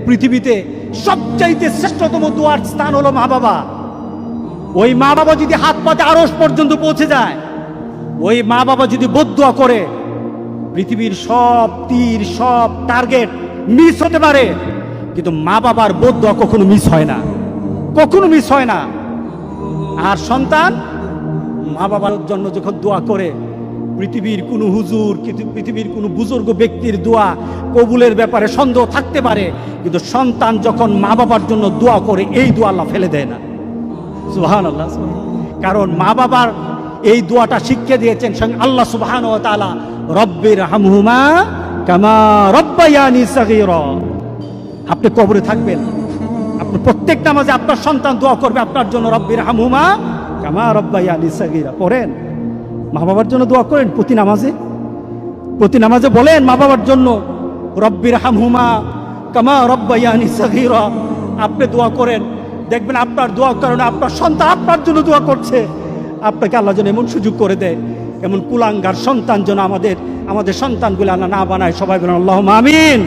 পৃথিবীতে সবচাইতে শ্রেষ্ঠতম দোয়ার স্থান হলো মা বাবা। ওই মা বাবা যদি হাত পাতে আরশ পর্যন্ত পৌঁছে যায়, ওই মা বাবা যদি বদদুয়া করে, পৃথিবীর সব তীর সব টার্গেট মিস হতে পারে, কিন্তু মা বাবার বদদুয়া কখনো মিস হয় না, কখনো মিস হয় না। আর সন্তান মা বাবার জন্য যখন দোয়া করে, পৃথিবীর কোনো হুজুর, পৃথিবীর কোনো বুজুর্গ ব্যক্তির দোয়া কবুলের ব্যাপারে সন্দেহ থাকতে পারে, কিন্তু সন্তান যখন মা বাবার জন্য দোয়া করে, এই দোয়া আল্লাহ ফেলে দেয় না। সুবহানাল্লাহ। কারণ মা বাবার এই দোয়াটা শিখিয়ে দিয়েছেন স্বয়ং আল্লাহ সুবহানাহু ওয়া তাআলা, রব্বির হামহুমা কামা রব্বায়ানি সাগীরা। আপনি কবরে থাকবেন, আপনি প্রত্যেক নামাজে আপনার সন্তান দোয়া করবে আপনার জন্য, রব্বির হামহুমা কামা রব্বায়ানি সাগীরা। পড়েন, মা বাবার জন্য দোয়া করেন প্রতি নামাজে বলেন মা বাবার জন্য, রব্বির হামহুমা কামা রব্বায়ানি সাগীরা। আপনি দোয়া করেন, দেখবেন আপনার দোয়ার কারণে আপনার সন্তান আপনার জন্য দোয়া করছে। আপনাকে আল্লাহ যেন এমন সুযোগ করে দেয়, এমন কুলাঙ্গার সন্তান যেন আমাদের সন্তানগুলো আল্লাহ না বানায়। সবাই বলেন আল্লাহুম্মা আমিন।